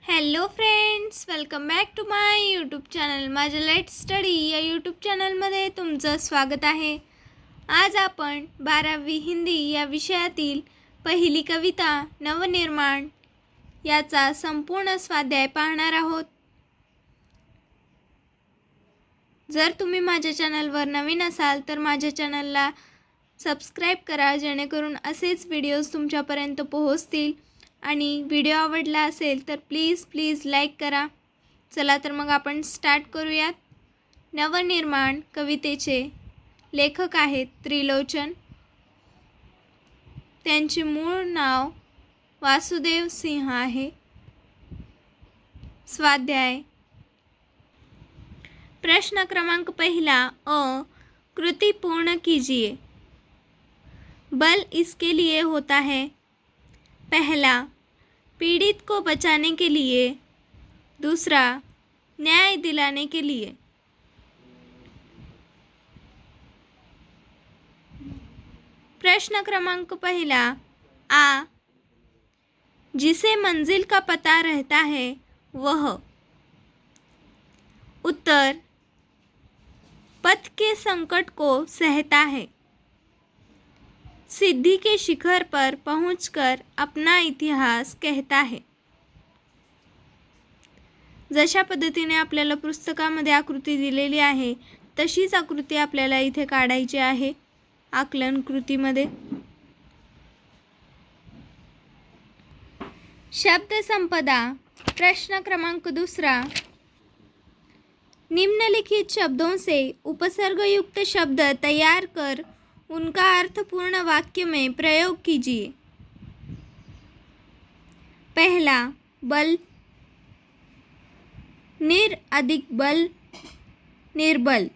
Hello friends, welcome back to my YouTube channel. माझ्या let's study या YouTube चॅनलमध्ये तुमचं स्वागत आहे. आज आपण 12वी हिंदी या विषयातील पहिली कविता नवनिर्माण याचा संपूर्ण स्वाध्याय पाहणार आहोत. जर तुम्ही माझ्या चॅनलवर नवीन असाल तर माझ्या चॅनलला सबस्क्राईब करा, जेणेकरून असेच व्हिडिओज तुमच्यापर्यंत पोहोचतील. आणि व्हिडिओ आवडला असेल तर प्लीज लाईक करा. चला तर मग आपण स्टार्ट करूयात. नवनिर्माण कवितेचे लेखक आहेत त्रिलोचन. त्यांचे मूळ नाव वासुदेव सिंह आहे. स्वाध्याय. प्रश्न क्रमांक पहिला अ. कृति पूर्ण कीजिए. बल इसके लिए होता है: पहला, पीड़ित को बचाने के लिए. दूसरा, न्याय दिलाने के लिए. प्रश्न क्रमांक पहिला आ. जिसे मंजिल का पता रहता है वह. उत्तर, पथ के संकट को सहता है. सिद्धि के शिखर पर पहुंचकर अपना इतिहास कहता है. जशा पद्धतीने आपल्याला पुस्तकामध्ये आकृती दिलेली आहे तशीच आकृती आपल्याला इथे काढायची आहे आकलन कृतीमध्ये. शब्द संपदा. प्रश्न क्रमांक दूसरा. निम्नलिखित शब्दों से उपसर्ग युक्त शब्द तैयार कर उनका अर्थपूर्ण वाक्य में प्रयोग कीजिए. पहला, बल. निर अधिक बल, निर्बल.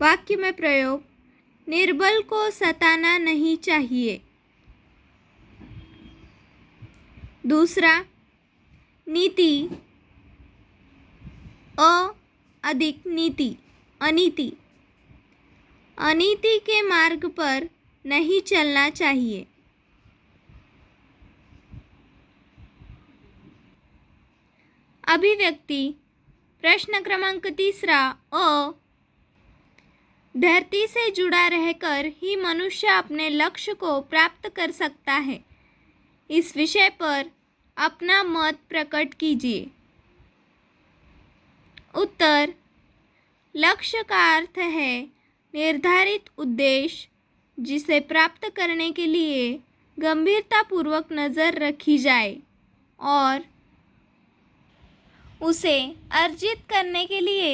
वाक्य में प्रयोग: निर्बल को सताना नहीं चाहिए. दूसरा, नीति. अ अधिक नीति, अनीति. अनीति के मार्ग पर नहीं चलना चाहिए. अभिव्यक्ति. प्रश्न क्रमांक तीसरा अ. धरती से जुड़ा रहकर ही मनुष्य अपने लक्ष्य को प्राप्त कर सकता है. इस विषय पर अपना मत प्रकट कीजिए. उत्तर, लक्ष्य का अर्थ है निर्धारित उद्देश्य जिसे प्राप्त करने के लिए गंभीरतापूर्वक नज़र रखी जाए और उसे अर्जित करने के लिए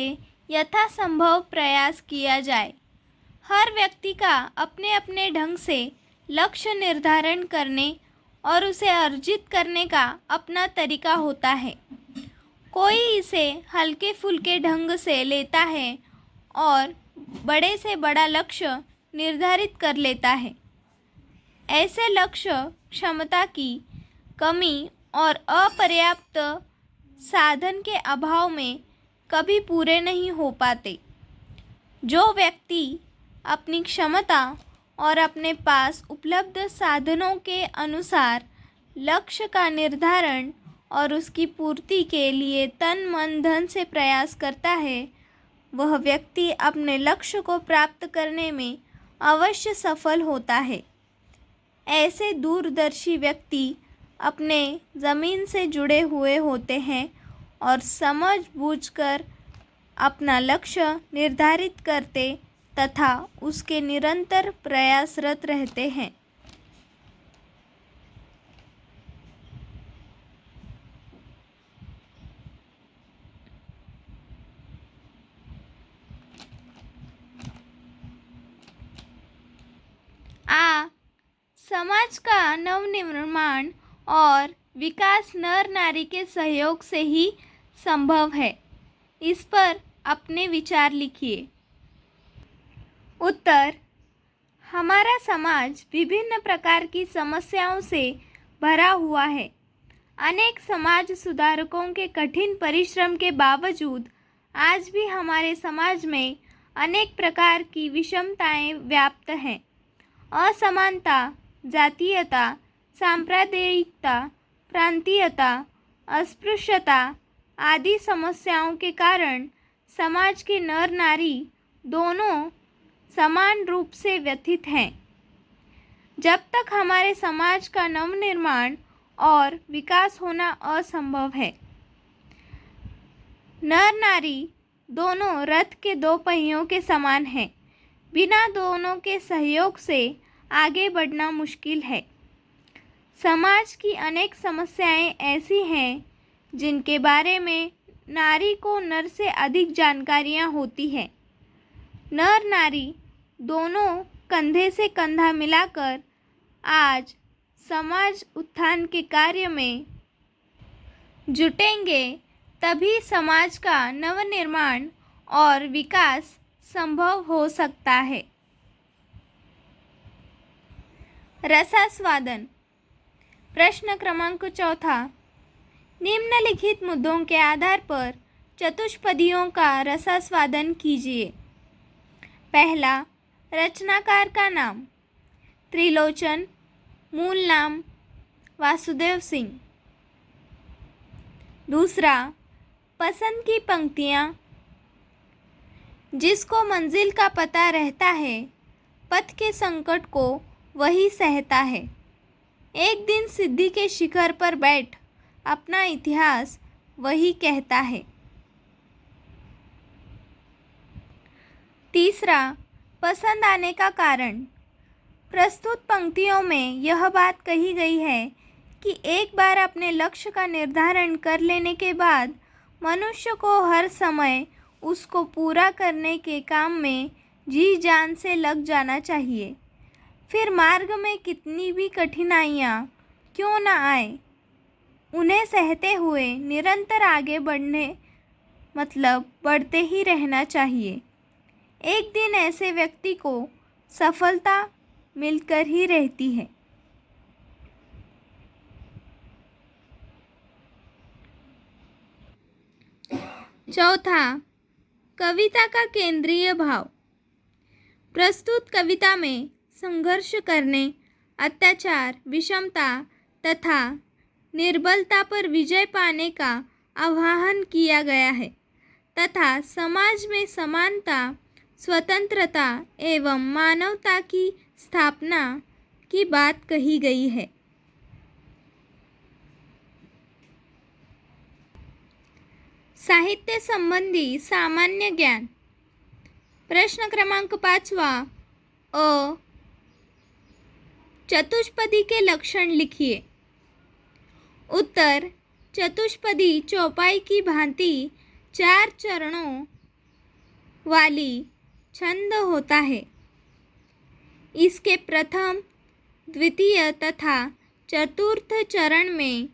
यथासंभव प्रयास किया जाए. हर व्यक्ति का अपने अपने ढंग से लक्ष्य निर्धारण करने और उसे अर्जित करने का अपना तरीका होता है. कोई इसे हल्के फुल्के ढंग से लेता है और बड़े से बड़ा लक्ष्य निर्धारित कर लेता है. ऐसे लक्ष्य क्षमता की कमी और अपर्याप्त साधन के अभाव में कभी पूरे नहीं हो पाते. जो व्यक्ति अपनी क्षमता और अपने पास उपलब्ध साधनों के अनुसार लक्ष्य का निर्धारण और उसकी पूर्ति के लिए तन मन धन से प्रयास करता है, वह व्यक्ति अपने लक्ष्य को प्राप्त करने में अवश्य सफल होता है. ऐसे दूरदर्शी व्यक्ति अपने ज़मीन से जुड़े हुए होते हैं और समझ बूझकर अपना लक्ष्य निर्धारित करते तथा उसके निरंतर प्रयासरत रहते हैं. आ. समाज का नवनिर्माण और विकास नर नारी के सहयोग से ही संभव है. इस पर अपने विचार लिखिए. उत्तर, हमारा समाज विभिन्न प्रकार की समस्याओं से भरा हुआ है. अनेक समाज सुधारकों के कठिन परिश्रम के बावजूद आज भी हमारे समाज में अनेक प्रकार की विषमताएं व्याप्त हैं. असमानता, जातीयता, सांप्रदायिकता, प्रांतीयता, अस्पृश्यता आदि समस्याओं के कारण समाज के नर नारी दोनों समान रूप से व्यथित हैं। जब तक हमारे समाज का नवनिर्माण और विकास होना असंभव है। नर नारी दोनों रथ के दो पहियों के समान हैं। बिना दोनों के सहयोग से आगे बढ़ना मुश्किल है। समाज की अनेक समस्याएं ऐसी हैं जिनके बारे में नारी को नर से अधिक जानकारियां होती हैं। नर नारी दोनों कंधे से कंधा मिलाकर आज समाज उत्थान के कार्य में जुटेंगे, तभी समाज का नवनिर्माण और विकास संभव हो सकता है। रसास्वादन। प्रश्न क्रमांक 4। निम्नलिखित मुद्दों के आधार पर चतुष्पदियों का रसास्वादन कीजिए। पहला, रचनाकार का नाम। त्रिलोचन। मूल नाम वासुदेव सिंह। दूसरा, पसंद की पंक्तियाँ। जिसको मंजिल का पता रहता है, पथ के संकट को वही सहता है। एक दिन सिद्धि के शिखर पर बैठ अपना इतिहास वही कहता है। तीसरा, पसंद आने का कारण। प्रस्तुत पंक्तियों में यह बात कही गई है कि एक बार अपने लक्ष्य का निर्धारण कर लेने के बाद मनुष्य को हर समय उसको पूरा करने के काम में जी जान से लग जाना चाहिए। फिर मार्ग में कितनी भी कठिनाइयाँ क्यों न आए, उन्हें सहते हुए निरंतर आगे बढ़ते ही रहना चाहिए। एक दिन ऐसे व्यक्ति को सफलता मिलकर ही रहती है। चौथा, कविता का केंद्रीय भाव। प्रस्तुत कविता में संघर्ष करने, अत्याचार, विषमता तथा निर्बलता पर विजय पाने का आह्वान किया गया है तथा समाज में समानता, स्वतंत्रता एवं मानवता की स्थापना की बात कही गई है। साहित्य संबंधी सामान्य ज्ञान। प्रश्न क्रमांक 5। अ, चतुष्पदी के लक्षण लिखिए। उत्तर, चतुष्पदी चौपाई की भांति 4 चरणों वाली छंद होता है। इसके प्रथम, द्वितीय तथा चतुर्थ चरण में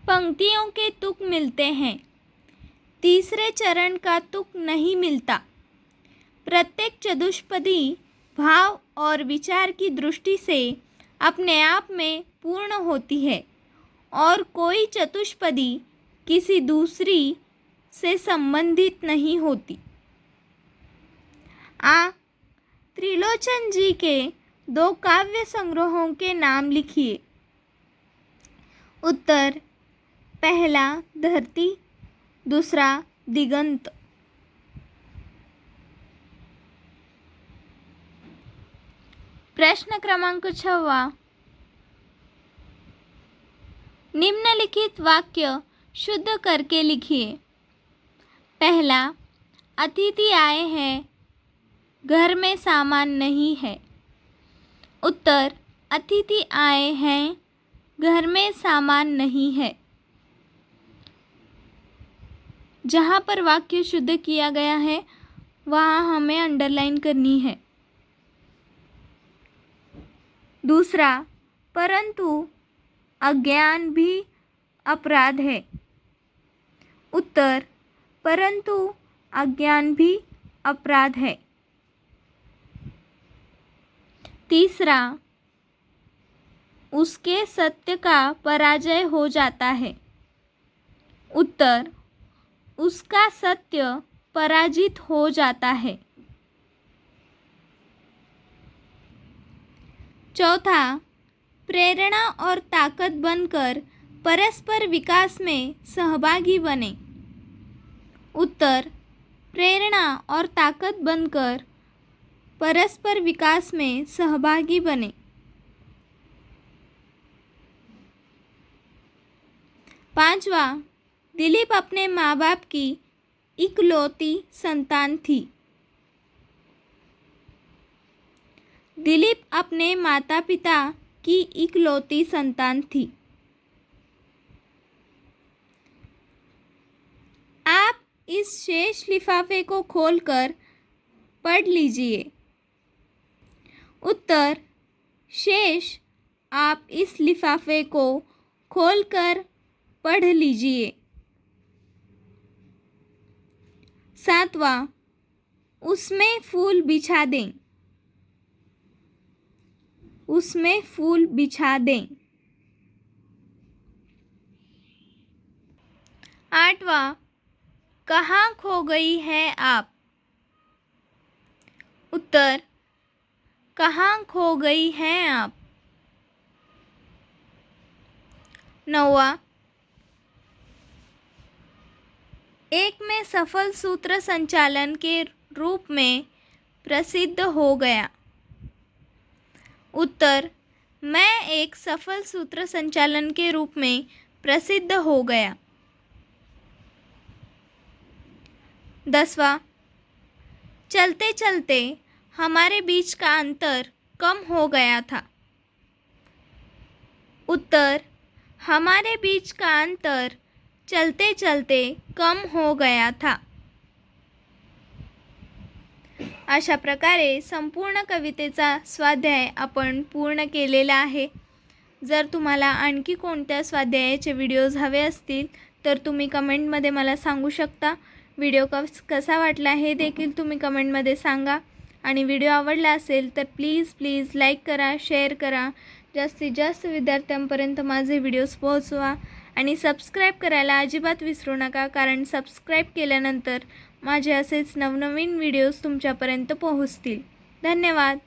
पंक्तियों के तुक मिलते हैं। तीसरे चरण का तुक नहीं मिलता। प्रत्येक चतुष्पदी भाव और विचार की दृष्टि से अपने आप में पूर्ण होती है और कोई चतुष्पदी किसी दूसरी से संबंधित नहीं होती। त्रिलोचन जी के 2 काव्य संग्रहों के नाम लिखिए। उत्तर, पहला धरती, दूसरा दिगंत। प्रश्न क्रमांक 6। निम्नलिखित वाक्य शुद्ध करके लिखिए। पहला, अतिथि आए हैं, घर में सामान नहीं है। उत्तर, अतिथि आए हैं, घर में सामान नहीं है। जहाँ पर वाक्य शुद्ध किया गया है वहाँ हमें अंडरलाइन करनी है। दूसरा, परंतु अज्ञान भी अपराध है। उत्तर, परंतु अज्ञान भी अपराध है। तीसरा, उसके सत्य का पराजय हो जाता है। उत्तर, उसका सत्य पराजित हो जाता है। चौथा, प्रेरणा और ताकत बनकर परस्पर विकास में सहभागी बने। उत्तर, प्रेरणा और ताकत बनकर परस्पर विकास में सहभागी बने। 5वां, दिलीप अपने माँ बाप की इकलौती संतान थी। दिलीप अपने माता पिता की इकलौती संतान थी। आप इस शेष लिफाफे को खोलकर पढ़ लीजिए। उत्तर, शेष आप इस लिफाफे को खोलकर पढ़ लीजिए। 7वां, उसमें फूल बिछा दें। उसमें फूल बिछा दें। 8वां, कहाँ खो गई है आप। उत्तर, कहाँ खो गई हैं आप। 9वां, एक में सफल सूत्र संचालन के रूप में प्रसिद्ध हो गया। उत्तर, मैं एक सफल सूत्र संचालन के रूप में प्रसिद्ध हो गया। 10वां, चलते चलते हमारे बीच का अंतर कम हो गया था। उत्तर, हमारे बीच का अंतर चलते चलते कम हो गया था। अशा प्रकारे संपूर्ण कवितेचा स्वाध्याय आपण पूर्ण केलेला आहे। जर तुम्हाला आणखी कोणत्या स्वाध्यायाचे व्हिडिओज हवे असतील तर तुम्ही कमेंटमध्ये मला सांगू शकता। व्हिडिओ कसा वाटला हे देखील तुम्ही कमेंटमध्ये सांगा आणि व्हिडिओ आवडला असेल तर प्लीज लाईक करा, शेअर करा, जास्तीत जास्त विद्यार्थ्यांपर्यंत माझे व्हिडिओज पोहोचवा आणि सबस्क्राईब करायला अजिबात विसरू नका, कारण सबस्क्राईब केल्यानंतर माझे असेच नवनवीन व्हिडिओज तुमच्यापर्यंत पोहोचतील। धन्यवाद।